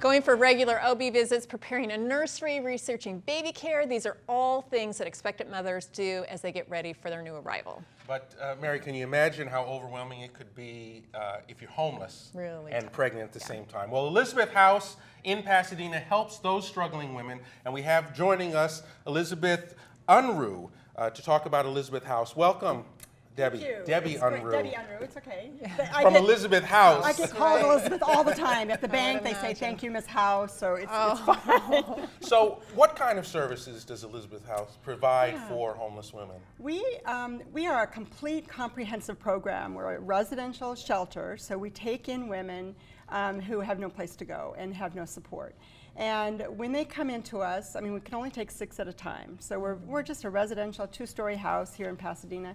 Going for regular OB visits, preparing a nursery, researching baby care. These are all things that expectant mothers do as they get ready for their new arrival. But Mary, can you imagine how overwhelming it could be if you're homeless and pregnant at the same time? Well, Elizabeth House in Pasadena helps those struggling women, and we have joining us Elizabeth Unruh to talk about Elizabeth House. Welcome, Debbie. Thank you. Debbie Unruh. Debbie Unruh, it's okay. From Elizabeth House. I get called Elizabeth all the time. At the bank, they say, thank you, Miss House, so it's fine. So what kind of services does Elizabeth House provide for homeless women? We are a complete comprehensive program. We're a residential shelter, so we take in women who have no place to go and have no support. And when they come into us, I mean, we can only take 6 at a time. So we're just a residential 2-story house here in Pasadena.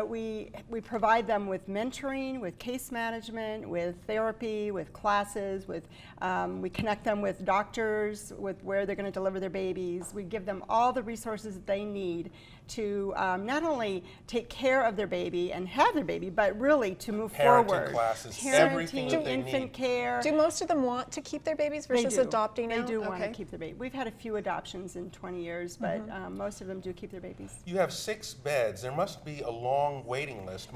We provide them with mentoring, with case management, with therapy, with classes, we connect them with doctors, with where they're going to deliver their babies. We give them all the resources that they need to not only take care of their baby and have their baby, but really to move forward. Classes, everything that they infant need. care. Do most of them want to keep their babies versus adopting out? They do want to keep their baby. We've had a few adoptions in 20 years, but most of them do keep their babies. You have 6 beds. There must be a long waiting list.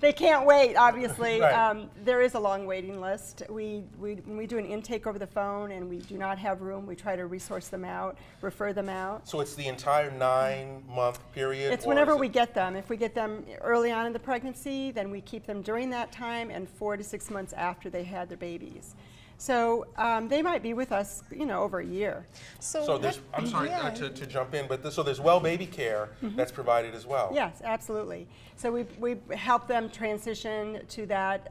They can't wait, obviously. Right. There is a long waiting list. When we do an intake over the phone and we do not have room, we try to resource them out, refer them out. So it's the entire 9-month period? It's whenever we get them. If we get them early on in the pregnancy, then we keep them during that time and 4 to 6 months after they had their babies. So they might be with us, over a year. So there's, I'm sorry to jump in, but so there's well baby care that's provided as well. Yes, absolutely. So we help them transition to that,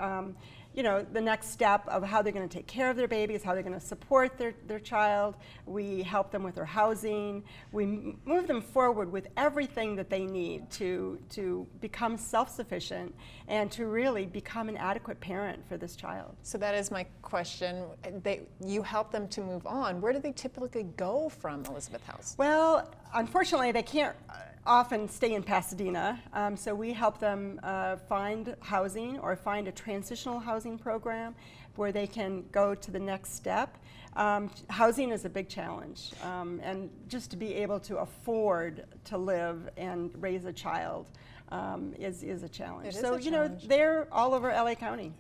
the next step of how they're going to take care of their babies, how they're going to support their child. We help them with their housing. We move them forward with everything that they need to become self-sufficient and to really become an adequate parent for this child. So that is my question. You help them to move on. Where do they typically go from Elizabeth House? Well, unfortunately, they can't often stay in Pasadena, so we help them find housing or find a transitional housing program where they can go to the next step. Housing is a big challenge, and just to be able to afford to live and raise a child is a challenge. So, they're all over LA County.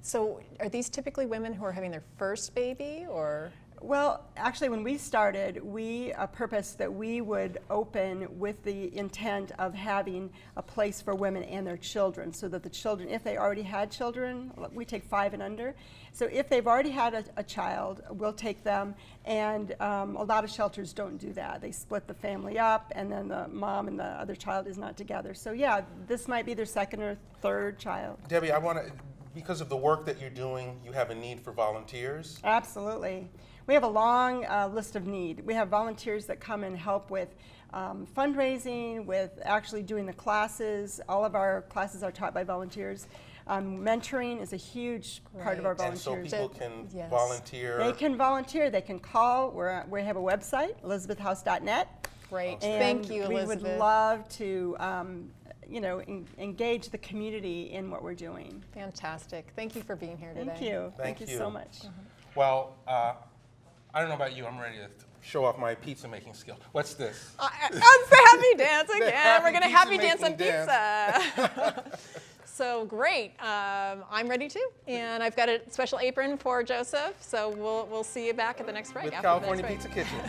So are these typically women who are having their first baby, or? Well, actually, when we started, we purposed that we would open with the intent of having a place for women and their children, so that the children, if they already had children, we take 5 and under. So if they've already had a child, we'll take them, and a lot of shelters don't do that. They split the family up, and then the mom and the other child is not together. So yeah, this might be their 2nd or 3rd child. Debbie, I want to, because of the work that you're doing, you have a need for volunteers? Absolutely. We have a long list of need. We have volunteers that come and help with fundraising, with actually doing the classes. All of our classes are taught by volunteers. Mentoring is a huge part of our volunteers. And so people can volunteer? They can volunteer. They can call. We have a website, elizabethhouse.net. Great. And thank you, Elizabeth. We would love to engage the community in what we're doing. Fantastic. Thank you for being here today. Thank you. Thank you so much. Well, I don't know about you. I'm ready to show off my pizza making skill. What's this? It's the happy dance again. We're going to happy dance on pizza. So great. I'm ready too. And I've got a special apron for Joseph. So we'll see you back at the next break. With California Pizza Kitchen.